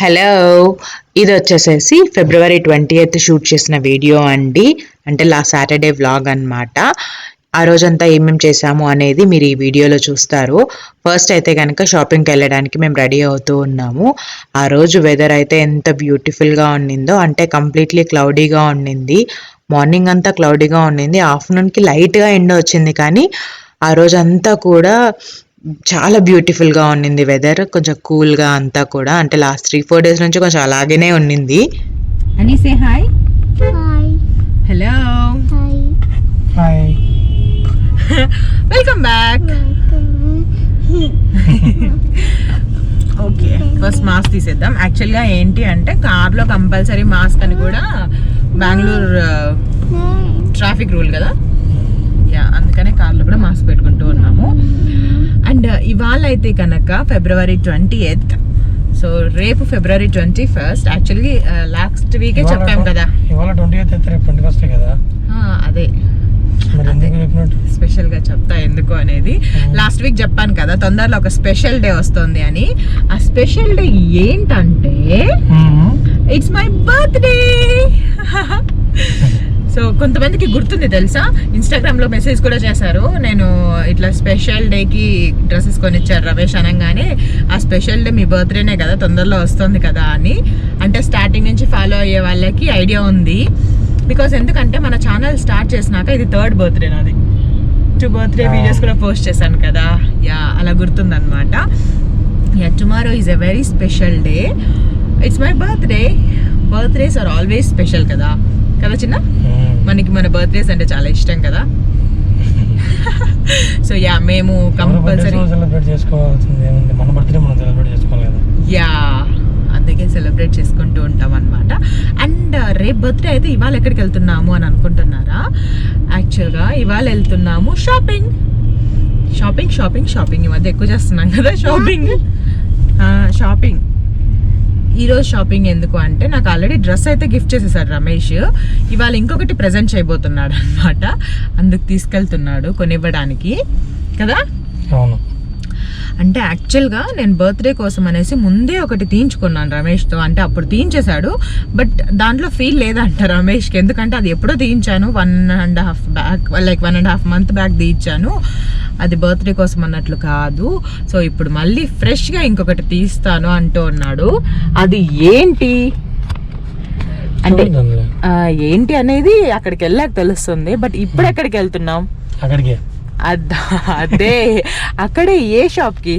Hello! ఇదొచ్చేసేసి ఫిబ్రవరి 20థ్ shoot చేసిన video అండి. అంటే లాస్ట్ సాటర్‌డే వ్లాగ్ అనమాట. ఆ రోజంతా ఏమేం చేశాము అనేది మీరు ఈ వీడియోలో చూస్తారు. ఫస్ట్ అయితే గనక షాపింగ్‌కెళ్ళడానికి మేము రెడీ అవుతూ ఉన్నాము. ఆ రోజు వెదర్ అయితే ఎంత బ్యూటిఫుల్‌గా ఉండిందో, అంటే కంప్లీట్‌లీ క్లౌడీగా ఉండింది. మార్నింగ్ అంతా క్లౌడీగా ఉండింది. ఆఫ్టర్‌నూన్‌కి లైట్‌గా ఎండ వచ్చింది కానీ, ఆ రోజంతా కూడా చాలా బ్యూటిఫుల్‌గా ఉండింది వెదర్. కొంచెం కూల్‌గా అంతా కూడా. అంటే లాస్ట్ 3-4 డేస్ నుంచి కొంచెం అలాగనే ఉండింది. అని say hi. Hi hello! Hi hi welcome back. Okay, first mask తీసేద్దాం. యాక్చువల్గా ఏంటి అంటే కార్లో కంపల్సరీ మాస్క్ అని కూడా బెంగళూరు ట్రాఫిక్ రూల్ కదా, యా, అందుకనే కార్లో కూడా మాస్క్ పెట్టుకుంటూ ఉన్నాము. అండ్ ఇవాళ అయితే కనుక ఫిబ్రవరి 20th, సో రేపు ఫిబ్రవరి 21st. యాక్చువల్లీ లాస్ట్ వీకే చెప్పాం కదా. ఇవాళ 20th అయితే రేపు 21st కదా. అదే మరి ఎందుకు చెప్పినట్టు స్పెషల్గా చెప్తా ఎందుకు అనేది. లాస్ట్ వీక్ చెప్పాను కదా తొందరలో ఒక స్పెషల్ డే వస్తుంది అని. ఆ స్పెషల్ డే ఏంటంటే ఇట్స్ మై బర్త్డే. సో కొంతమందికి గుర్తుంది తెలుసా, ఇన్స్టాగ్రామ్లో మెసేజ్ కూడా చేశారు. నేను ఇట్లా స్పెషల్ డేకి డ్రెస్సెస్ కొనిచ్చారు రమేష్ అనగానే, ఆ స్పెషల్ డే మీ బర్త్డేనే కదా, తొందరలో వస్తుంది కదా అని. అంటే స్టార్టింగ్ నుంచి ఫాలో అయ్యే వాళ్ళకి ఐడియా ఉంది. బికాస్ ఎందుకంటే మన ఛానల్ స్టార్ట్ చేసినాక ఇది 3rd బర్త్డే నాది. 2 బర్త్డే వీడియోస్ కూడా పోస్ట్ చేశాను కదా, యా, అలా గుర్తుందనమాట. Yeah, tomorrow is a very special day. It's my birthday. Birthdays are always special కదా కదా చిన్న, మనకి మన బర్త్డేస్ అంటే చాలా ఇష్టం కదా. సో యా, మేము కంపల్సరీ సెలబ్రేట్ చేసుకోవాల్సింది ఏముంది, మన బర్త్డే మనం సెలబ్రేట్ చేసుకోవాలి కదా. యా, అందుకే సెలబ్రేట్ చేసుకుంటూ ఉంటాం అనమాట. అండ్ రేపు బర్త్డే అయితే ఇవాళ ఎక్కడికి వెళ్తున్నాము అని అనుకుంటున్నారా? యాక్చువల్గా ఇవాళ వెళ్తున్నాము షాపింగ్. షాపింగ్ షాపింగ్ షాపింగ్ ఈ మధ్య ఎక్కువ చేస్తున్నాం కదా షాపింగ్. షాపింగ్ ఈరోజు షాపింగ్ ఎందుకు అంటే, నాకు ఆల్రెడీ డ్రెస్ అయితే గిఫ్ట్ చేసేసాడు రమేష్. ఇవాళ ఇంకొకటి ప్రజెంట్ చేయబోతున్నాడు అనమాట. అందుకు తీసుకెళ్తున్నాడు కొనివ్వడానికి కదా. అవును, అంటే యాక్చువల్గా నేను బర్త్డే కోసం అనేసి ముందే ఒకటి తీయించుకున్నాను రమేష్తో. అంటే అప్పుడు తీయించేశాడు, బట్ దాంట్లో ఫీల్ లేదంట రమేష్కి. ఎందుకంటే అది ఎప్పుడో తీయించాను, 1.5 month బ్యాక్ తీయించాను. అది బర్త్డే కోసం అన్నట్లు కాదు. సో ఇప్పుడు మళ్ళీ ఫ్రెష్గా ఇంకొకటి తీస్తాను అంటూ ఉన్నాడు. అది ఏంటి అంటే ఏంటి అనేది అక్కడికి వెళ్ళాక తెలుస్తుంది. బట్ ఇప్పుడు ఎక్కడికి వెళ్తున్నాం? అక్కడికి అదే అక్కడే ఏ షాప్కి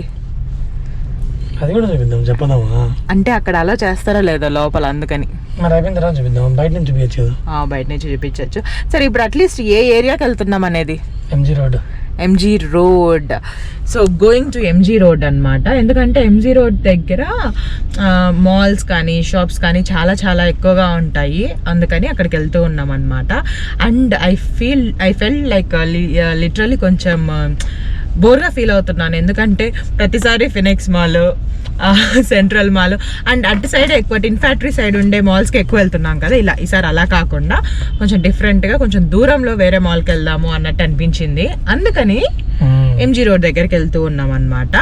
అది కూడా చూపిద్దాం, చెప్పదామా? అంటే అక్కడ అలా చేస్తారో లేదో లోపల, అందుకని. మరి అయిపోయిన తర్వాత చూపిద్దాం, బయట నుంచి చూపించచ్చు కదా. బయట నుంచి చూపించవచ్చు. సరే, ఇప్పుడు అట్లీస్ట్ ఏ ఏరియాకి వెళ్తున్నాం అనేది. MG road. So going to MG road అనమాట. ఎందుకంటే ఎంజీ రోడ్ దగ్గర మాల్స్ కానీ షాప్స్ కానీ చాలా చాలా ఎక్కువగా ఉంటాయి. అందుకని అక్కడికి వెళ్తూ ఉన్నాం అనమాట. And I felt like literally కొంచెం బోర్గా ఫీల్ అవుతున్నాను. ఎందుకంటే ప్రతిసారి Phoenix mall, central mall and అటు సైడ్ ఎక్కువ టిన్ ఫ్యాక్టరీ సైడ్ ఉండే మాల్స్కి ఎక్కువ వెళ్తున్నాం కదా. ఇలా ఈసారి అలా కాకుండా కొంచెం డిఫరెంట్గా కొంచెం దూరంలో వేరే మాల్కి వెళ్దాము అన్నట్టు అనిపించింది. అందుకని ఎంజీ రోడ్ దగ్గరికి వెళ్తూ ఉన్నాం అనమాట.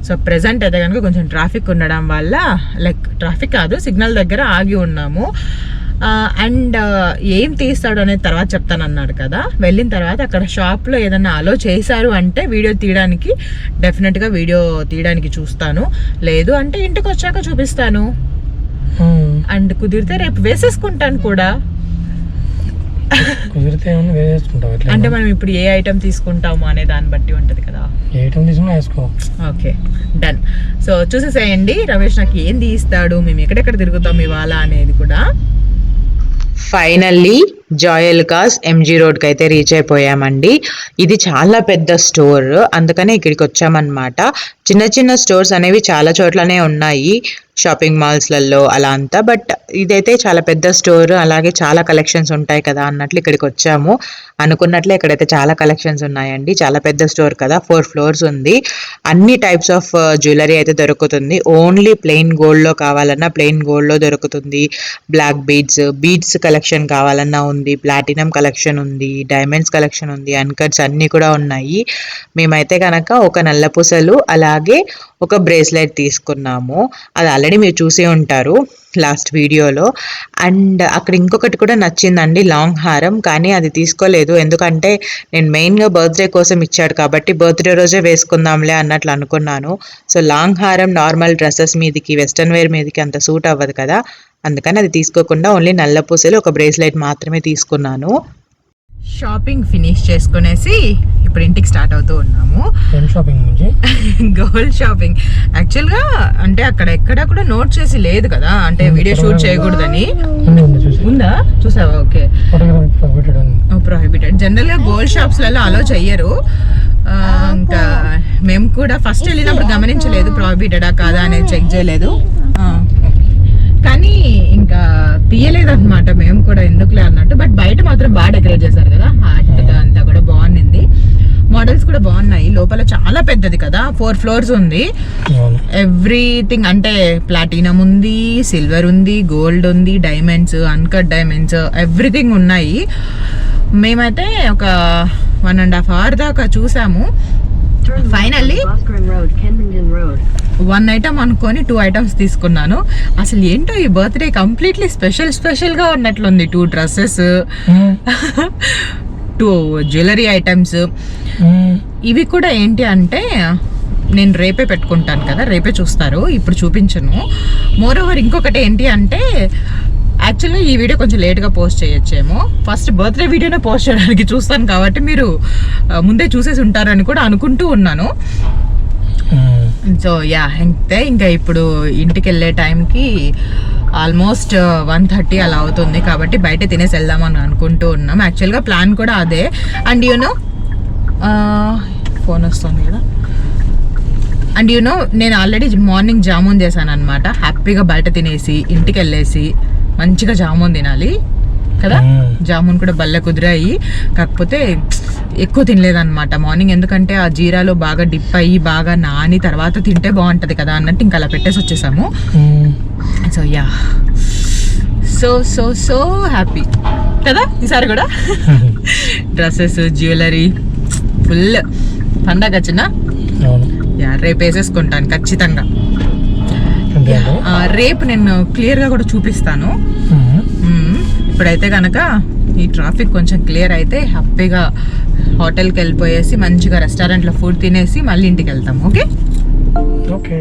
సో ప్రెజెంట్ అయితే కనుక కొంచెం ట్రాఫిక్ ఉండడం వల్ల, లైక్ ట్రాఫిక్ కాదు, సిగ్నల్ దగ్గర ఆగి ఉన్నాము. అండ్ ఏం తీస్తాడు అనేది తర్వాత చెప్తానన్నాడు కదా. వెళ్ళిన తర్వాత అక్కడ షాప్లో ఏదన్నా అలో చేశారు అంటే వీడియో తీయడానికి, డెఫినెట్గా వీడియో తీయడానికి చూస్తాను. లేదు అంటే ఇంటికి వచ్చాక చూపిస్తాను. అండ్ కుదిరితే రేపు వేసేసుకుంటాను కూడా. అంటే మనం ఇప్పుడు ఏ ఐటమ్ తీసుకుంటాము అనే దాన్ని బట్టి ఉంటుంది కదా. Okay, done. సో చూసేసేయండి రమేష్ నాకు ఏం తీస్తాడు, మేము ఎక్కడెక్కడ తిరుగుతాం ఇవాళ అనేది కూడా. ఫైనల్లీ జాయల్కాస్ ఎంజీ రోడ్కి అయితే రీచ్ అయిపోయామండి. ఇది చాలా పెద్ద స్టోర్, అందుకనే ఇక్కడికి వచ్చామన్నమాట. చిన్న చిన్న స్టోర్స్ అనేవి చాలా చోట్లనే ఉన్నాయి షాపింగ్ మాల్స్లలో అలా అంతా, బట్ ఇదైతే చాలా పెద్ద స్టోర్, అలాగే చాలా కలెక్షన్స్ ఉంటాయి కదా అన్నట్లు ఇక్కడికి వచ్చాము. అనుకున్నట్లే ఇక్కడైతే చాలా కలెక్షన్స్ ఉన్నాయండి. చాలా పెద్ద స్టోర్ కదా, 4 floors ఉంది. అన్ని టైప్స్ ఆఫ్ జ్యువెలరీ అయితే దొరుకుతుంది. ఓన్లీ ప్లెయిన్ గోల్డ్లో కావాలన్నా ప్లెయిన్ గోల్డ్లో దొరుకుతుంది. బ్లాక్ బీడ్స్ కలెక్షన్ కావాలన్నా ఉంది, ప్లాటినం కలెక్షన్ ఉంది, డైమండ్స్ కలెక్షన్ ఉంది, అన్కట్స్ అన్నీ కూడా ఉన్నాయి. మేమైతే కనుక ఒక నల్లపూసలు అలాగే ఒక బ్రేస్లెట్ తీసుకున్నాము. అది ఆల్రెడీ మీరు చూసే ఉంటారు లాస్ట్ వీడియోలో. అండ్ అక్కడ ఇంకొకటి కూడా నచ్చిందండి, లాంగ్ హారం, కానీ అది తీసుకోలేదు. ఎందుకంటే నేను మెయిన్గా బర్త్డే కోసం ఇచ్చాడు కాబట్టి బర్త్డే రోజే వేసుకుందాంలే అన్నట్లు అనుకున్నాను. సో లాంగ్ హారం నార్మల్ డ్రెస్సెస్ మీదకి, వెస్ట్రన్ వేర్ మీదకి అంత సూట్ అవ్వదు కదా, అందుకని అది తీసుకోకుండా ఓన్లీ నల్ల పూసలు ఒక బ్రేస్లెట్ మాత్రమే తీసుకున్నాను. షాపింగ్ ఫినిష్ చేసుకునేసి ఇప్పుడు ఇంటికి స్టార్ట్ అవుతూ ఉన్నాము. ఏం షాపింగ్ నుంచి? Gold shopping. యాక్చువల్గా అంటే అక్కడ ఎక్కడ కూడా నోట్ చేసి లేదు కదా, అంటే వీడియో షూట్ చేయకూడదని. ఉందా? చూసావా? Okay, prohibited. జనరల్గా గోల్డ్ షాప్స్లలో అలో చెయ్యరు. ఇంకా మేము కూడా ఫస్ట్ వెళ్ళినప్పుడు గమనించలేదు ప్రొహిబిటెడా కాదా అనేది, చెక్ చేయలేదు. కానీ ఇంకా తీయలేదు అనమాట మేము కూడా, ఎందుకులే అన్నట్టు. బట్ బయట మాత్రం బాగా డెకరేట్ చేశారు కదా, హార్ట్ అంతా కూడా బాగుంది. మోడల్స్ కూడా బాగున్నాయి. లోపల చాలా పెద్దది కదా, 4 floors ఉంది. ఎవ్రీథింగ్ అంటే ప్లాటినం ఉంది, సిల్వర్ ఉంది, గోల్డ్ ఉంది, డైమండ్స్, అన్కట్ డైమండ్స్, ఎవ్రీథింగ్ ఉన్నాయి. మేమైతే ఒక 1.5 hour దాకా చూసాము. ఫైనల్లీ 1 item అనుకొని 2 items తీసుకున్నాను. అసలు ఏంటో ఈ బర్త్డే కంప్లీట్లీ స్పెషల్గా ఉన్నట్లుంది. 2 dresses, 2 జ్యువెలరీ ఐటమ్స్. ఇవి కూడా ఏంటి అంటే నేను రేపే పెట్టుకుంటాను కదా, రేపే చూస్తారు, ఇప్పుడు చూపించను. మోర్ ఓవర్ ఇంకొకటి ఏంటి అంటే, యాక్చువల్గా ఈ వీడియో కొంచెం లేట్గా పోస్ట్ చేయొచ్చేమో. ఫస్ట్ బర్త్డే వీడియోనే పోస్ట్ చేయడానికి చూస్తాను కాబట్టి మీరు ముందే చూసేసి ఉంటారని కూడా అనుకుంటూ ఉన్నాను. సో యా, అంతే. ఇంకా ఇప్పుడు ఇంటికి వెళ్ళే టైంకి ఆల్మోస్ట్ 1:30 అలా అవుతుంది కాబట్టి బయట తినేసి వెళ్దామని అనుకుంటూ ఉన్నాం. యాక్చువల్గా ప్లాన్ కూడా అదే. అండ్ యూనో ఫోన్ వస్తుంది కదా. అండ్ యూనో నేను ఆల్రెడీ మార్నింగ్ జామున్ చేశాను అనమాట. హ్యాపీగా బయట తినేసి ఇంటికి వెళ్ళేసి మంచిగా జామున్ తినాలి కదా. జామున్ కూడా భలే కుదిరాయి, కాకపోతే ఎక్కువ తినలేదన్నమాట మార్నింగ్. ఎందుకంటే ఆ జీరాలో బాగా డిప్ అయ్యి బాగా నాని తర్వాత తింటే బాగుంటుంది కదా అన్నట్టు ఇంకా అలా పెట్టేసి వచ్చేసాము. So yeah, so so so happy కదా ఈసారి కూడా. డ్రెస్సెస్, జ్యువెలరీ ఫుల్ పండగ వచ్చిన. యా, రేపు వేసేసుకుంటాను ఖచ్చితంగా. రేపు నేను క్లియర్గా కూడా చూపిస్తాను. ఇప్పుడైతే కనుక ఈ ట్రాఫిక్ కొంచెం క్లియర్ అయితే హ్యాపీగా హోటల్కి వెళ్ళిపోయేసి మంచిగా రెస్టారెంట్లో ఫుడ్ తినేసి మళ్ళీ ఇంటికి వెళ్తాం. Okay okay.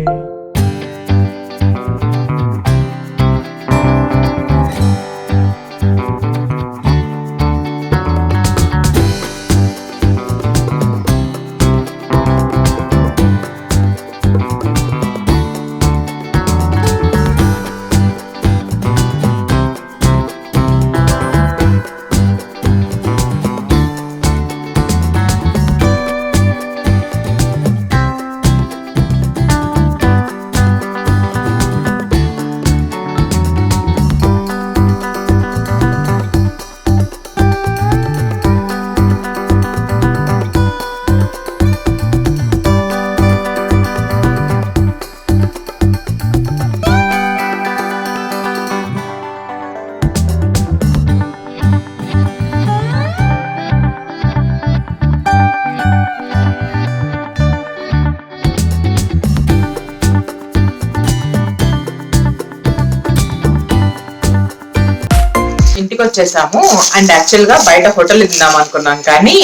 ఇంటికి వచ్చేసాము. అండ్ యాక్చువల్ గా బయట హోటల్ తిందాం అనుకున్నాం కానీ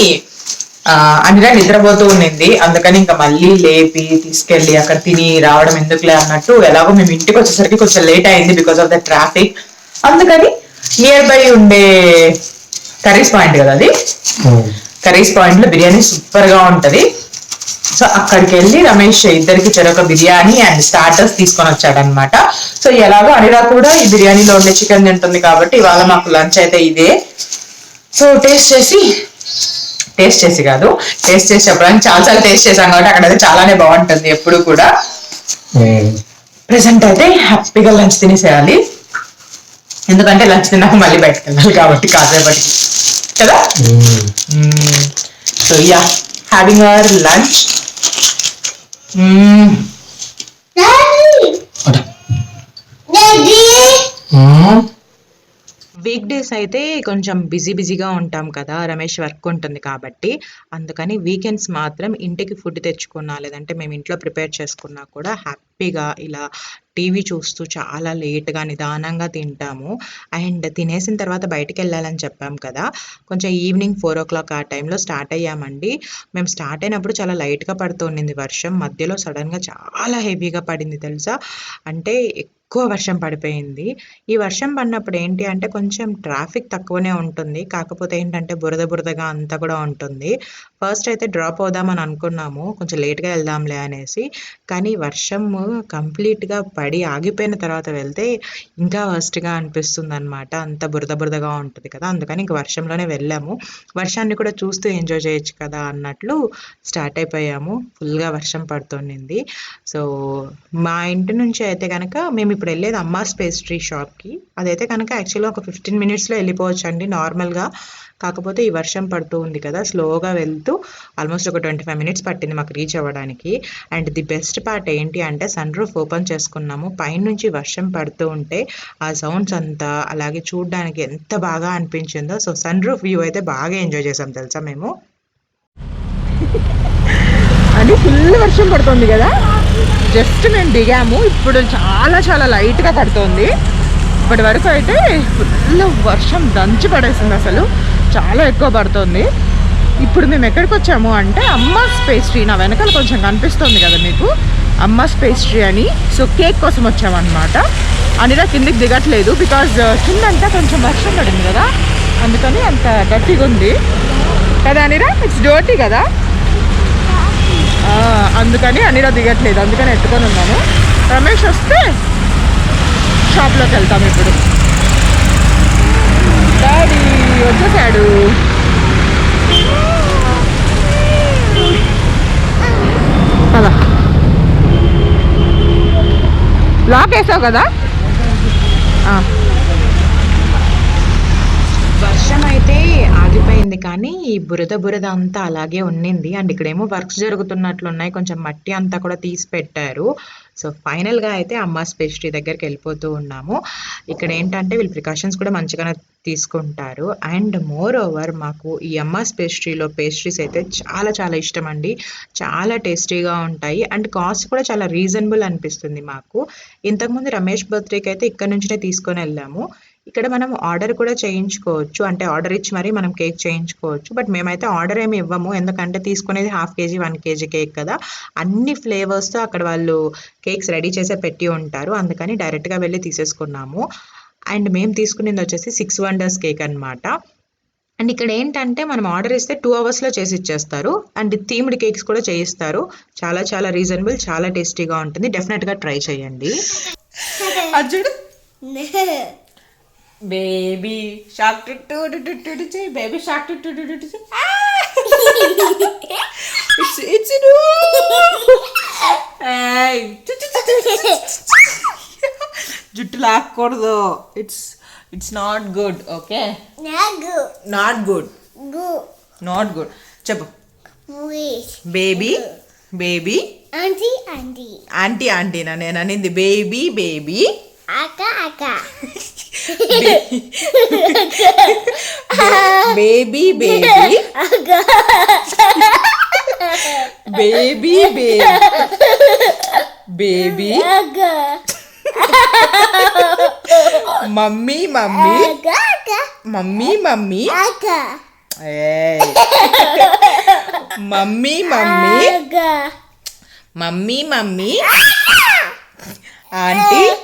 అందులో నిద్రపోతూ ఉండింది. అందుకని ఇంకా మళ్ళీ లేపి తీసుకెళ్లి అక్కడ తిని రావడం ఎందుకులే అన్నట్టు, ఎలాగో మేము ఇంటికి వచ్చేసరికి కొంచెం లేట్ అయింది బికాస్ ఆఫ్ ద ట్రాఫిక్. అందుకని నియర్ బై ఉండే కర్రీస్ పాయింట్ కదా అది, కర్రీస్ పాయింట్ లో బిర్యానీ సూపర్ గా ఉంటది. సో అక్కడికి వెళ్ళి రమేష్ ఇద్దరికి చెరొక బిర్యానీ అండ్ స్టార్టర్స్ తీసుకొని వచ్చాడనమాట. సో ఎలాగో అనిరా కూడా ఈ బిర్యానీలో ఉండే చికెన్ తింటుంది కాబట్టి ఇవాళ మాకు లంచ్ అయితే ఇదే. సో టేస్ట్ చేసి చెప్పడానికి చాలాసార్లు టేస్ట్ చేశాం కాబట్టి అక్కడైతే చాలానే బాగుంటుంది ఎప్పుడు కూడా. ప్రెసెంట్ అయితే హ్యాపీగా లంచ్ తినేసేయాలి, ఎందుకంటే లంచ్ తిన్నాక మళ్ళీ బయటకు వెళ్ళాలి కాబట్టి కాసేపటికి కదా. So yeah, having hour lunch. Week days అయితే కొంచెం బిజీగా ఉంటాం కదా, రమేష్ వర్క్ ఉంటుంది కాబట్టి. అందుకని వీకెండ్స్ మాత్రం ఇంటికి ఫుడ్ తెచ్చుకున్నా లేదంటే మేము ఇంట్లో ప్రిపేర్ చేసుకున్నా కూడా హ్యాపీగా ఇలా టీవీ చూస్తూ చాలా లేట్గా నిదానంగా తింటాము. అండ్ తినేసిన తర్వాత బయటికి వెళ్ళాలని చెప్పాం కదా, కొంచెం ఈవినింగ్ 4 o'clock ఆ టైంలో స్టార్ట్ అయ్యామండి. మేము స్టార్ట్ అయినప్పుడు చాలా లైట్గా పడుతూ ఉండింది వర్షం, మధ్యలో సడన్గా చాలా హెవీగా పడింది తెలుసా. అంటే ఎక్కువ వర్షం పడిపోయింది. ఈ వర్షం పడినప్పుడు ఏంటి అంటే కొంచెం ట్రాఫిక్ తక్కువనే ఉంటుంది, కాకపోతే ఏంటంటే బురదగా అంతా కూడా ఉంటుంది. ఫస్ట్ అయితే డ్రాప్ అవుదామని అనుకున్నాము, కొంచెం లేట్గా వెళ్దాంలే అనేసి. కానీ వర్షం కంప్లీట్గా పడి ఆగిపోయిన తర్వాత వెళ్తే ఇంకా వర్స్ట్గా అనిపిస్తుంది అనమాట. అంత బురదగా ఉంటుంది కదా, అందుకని ఇంక వర్షంలోనే వెళ్ళాము. వర్షాన్ని కూడా చూస్తూ ఎంజాయ్ చేయొచ్చు కదా అన్నట్లు స్టార్ట్ అయిపోయాము. ఫుల్గా వర్షం పడుతుండింది. సో మా ఇంటి నుంచి అయితే కనుక మేము ఇప్పుడు వెళ్ళేది అమ్మాస్ పేస్ట్రీ షాప్కి. అదైతే కనుక యాక్చువల్గా ఒక 15 minutesలో వెళ్ళిపోవచ్చు అండి నార్మల్గా. కాకపోతే ఈ వర్షం పడుతూ ఉంది కదా, స్లోగా వెళ్తూ ఆల్మోస్ట్ ఒక 25 minutes పట్టింది మాకు రీచ్ అవ్వడానికి. అండ్ ది బెస్ట్ పార్ట్ ఏంటి అంటే సన్ రూఫ్ ఓపెన్ చేసుకున్నాము, పైనుంచి వర్షం పడుతూ ఉంటే ఆ సౌండ్స్ అంతా అలాగే చూడడానికి ఎంత బాగా అనిపించిందో. సో సన్ రూఫ్ వ్యూ అయితే బాగా ఎంజాయ్ చేసాం తెలుసా మేము. అని ఫుల్ వర్షం పడుతుంది కదా, జస్ట్ మేము దిగాము, ఇప్పుడు చాలా లైట్గా పడుతుంది. ఇప్పటి వరకు అయితే ఫుల్ వర్షం దంచి పడేసింది, అసలు చాలా ఎక్కువ పడుతుంది. ఇప్పుడు మేము ఎక్కడికి వచ్చాము అంటే అమ్మాస్ పేస్ట్రీ, నా వెనకాల కొంచెం కనిపిస్తుంది కదా మీకు, అమ్మాస్ పేస్ట్రీ అని. సో కేక్ కోసం వచ్చామన్నమాట. అనిరా కిందికి దిగట్లేదు బికాజ్ కిందంతా కొంచెం వర్షం పడింది కదా, అందుకని అంత డర్టీగా ఉంది కదా అనిరా, ఇట్స్ డర్టీ కదా, అందుకని అనిరా దిగట్లేదు, అందుకని ఎత్తుకొని ఉన్నాము. రమేష్ వస్తే షాప్లోకి వెళ్తాం. ఇప్పుడు డాడీ వచ్చేసాడు. కదా లాక్ వేసావు కదా. వర్షం అయితే ఆగిపోయింది కానీ ఈ బురద అంతా అలాగే ఉండింది. అండ్ ఇక్కడేమో వర్క్స్ జరుగుతున్నట్లున్నాయి, కొంచెం మట్టి అంతా కూడా తీసి పెట్టారు. సో ఫైనల్గా అయితే అమ్మాస్ పేస్ట్రీ దగ్గరికి వెళ్ళిపోతూ ఉన్నాము. ఇక్కడ ఏంటంటే వీళ్ళు ప్రికాషన్స్ కూడా మంచిగానే తీసుకుంటారు. అండ్ మోర్ ఓవర్ మాకు ఈ అమ్మాస్ పేస్ట్రీలో పేస్ట్రీస్ అయితే చాలా ఇష్టం అండి. చాలా టేస్టీగా ఉంటాయి అండ్ కాస్ట్ కూడా చాలా రీజనబుల్ అనిపిస్తుంది మాకు. ఇంతకుముందు రమేష్ బర్త్డేకి అయితే ఇక్కడ నుంచినే తీసుకొని వెళ్ళాము. ఇక్కడ మనం ఆర్డర్ కూడా చేయించుకోవచ్చు, అంటే ఆర్డర్ ఇచ్చి మరీ మనం కేక్ చేయించుకోవచ్చు. బట్ మేమైతే ఆర్డర్ ఏమి ఇవ్వము, ఎందుకంటే తీసుకునేది 1/2 kg 1 kg కేక్ కదా, అన్ని ఫ్లేవర్స్తో అక్కడ వాళ్ళు కేక్స్ రెడీ చేసే పెట్టి ఉంటారు, అందుకని డైరెక్ట్గా వెళ్ళి తీసేసుకున్నాము. అండ్ మేము తీసుకునేది వచ్చేసి 6 wonders కేక్ అనమాట. అండ్ ఇక్కడ ఏంటంటే మనం ఆర్డర్ ఇస్తే 2 hours చేసి ఇచ్చేస్తారు. అండ్ థీమ్డ్ కేక్స్ కూడా చేయిస్తారు. చాలా రీజనబుల్, చాలా టేస్టీగా ఉంటుంది, డెఫినెట్గా ట్రై చేయండి. అర్జుడు బేబీ షాక్ చేయి, బేబీ షాక్ ఇట్స్ జుట్టు లాక్కూడదు, it's not good. Okay, not good చెప్పు. బేబీ ఆంటీనా నేను అనింది బేబీ బేబీ మమ్మీ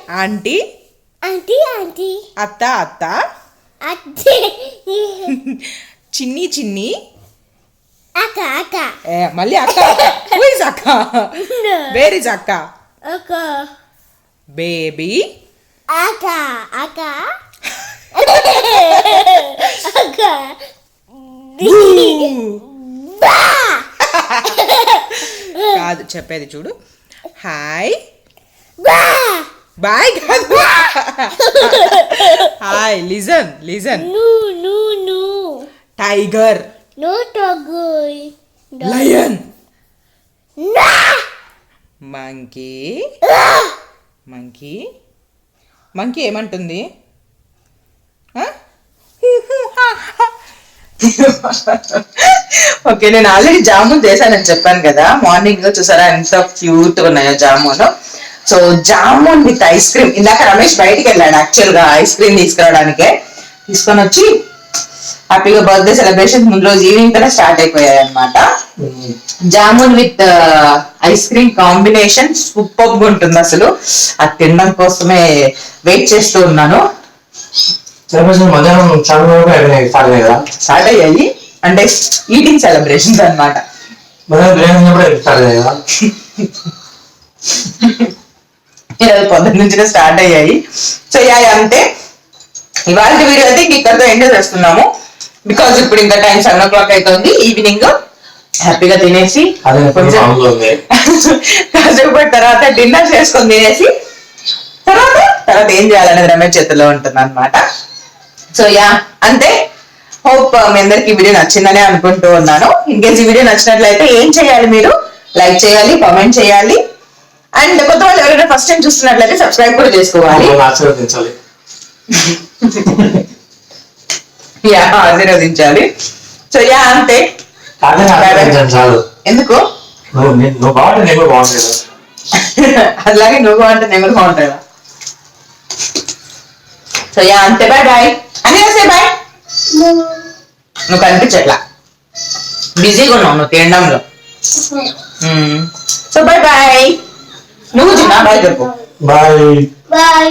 ఆంటీ అత్త చిన్ని అక్క మళ్ళీ అక్క హూ ఇస్ అక్క, వేర్ ఇస్ అక్క, బేబీ కాదు చెప్పేది చూడు. హాయ్ బాయ్ కాదు, hi listen. Tiger, lion, monkey ఏమంటుంది? ఓకే, నేను ఆల్రెడీ జామున్ చేశానని చెప్పాను కదా మార్నింగ్. చూసారా ఎంత క్యూట్ ఉన్నాయో jamun. So jamun with ice cream. ఇందాక రమేష్ బయటికి వెళ్ళాడు యాక్చువల్ గా ఐస్ క్రీమ్ తీసుకురావడానికే. తీసుకొని వచ్చి హ్యాపీగా బర్త్డే సెలబ్రేషన్ ముందు రోజు ఈవినింగ్ కన్నా స్టార్ట్ అయిపోయాయి అనమాట. Jamun with ice cream combination super గా ఉంటుంది అసలు. అది తినడం కోసమే వెయిట్ చేస్తూ ఉన్నాను. సెలబ్రేషన్ మధ్యాహ్నం చాలా వరకు అయిపోయినాయి, స్టార్ట్ అయ్యాయి కదా. స్టార్ట్ అయ్యాయి అంటే ఈటింగ్ సెలబ్రేషన్స్ అన్నమాట. మధ్యాహ్నం బిర్యానీ కూడా స్టార్ట్ అయ్యాయి కదా. పొద్దున్న నుంచి స్టార్ట్ అయ్యాయి. సో అంతే ఇవాళ వీడియో అయితే ఇక్కడతో ఎంజాయ్ చేస్తున్నాము. బికాస్ ఇప్పుడు ఇంకా టైం 7 o'clock అవుతుంది. ఈవినింగ్ హ్యాపీగా తినేసి అదే కొంచెం మామూలుగా ఉంది. కాసేపటి తర్వాత డిన్నర్ చేసుకొని తినేసి తర్వాత ఏం చేయాలనేది రమేష్ చేతిలో ఉంటుంది అనమాట. సో అంతే. హోప్ మీ అందరికి వీడియో నచ్చిందని అనుకుంటూ ఉన్నాను. ఇన్ కేస్ ఈ వీడియో నచ్చినట్లయితే ఏం చేయాలి, మీరు లైక్ చేయాలి, కామెంట్ చేయాలి, అండ్ కొత్త వాళ్ళు ఎవరైనా ఫస్ట్ టైం చూస్తున్నట్లయితే సబ్స్క్రైబ్ కూడా చేసుకోవాలి. ఆశీర్వదించాలి. ఆశీర్వదించాలి. సో అంతే. చాలు. ఎందుకు నువ్వు బాగుంటే నేను కూడా బాగుంటుంది కదా. అలాగే నువ్వు బాగుంటే నేను కూడా బాగుంటా. సో అంతే. బాయ్ బాయ్ అని వస్తే బాయ్. నువ్వు కనిపించట్లా, బిజీగా ఉన్నావు నువ్వు తినడంలో. So bye bye. నువ్వు చిన్న బాయ్ చెప్పు. బాయ్.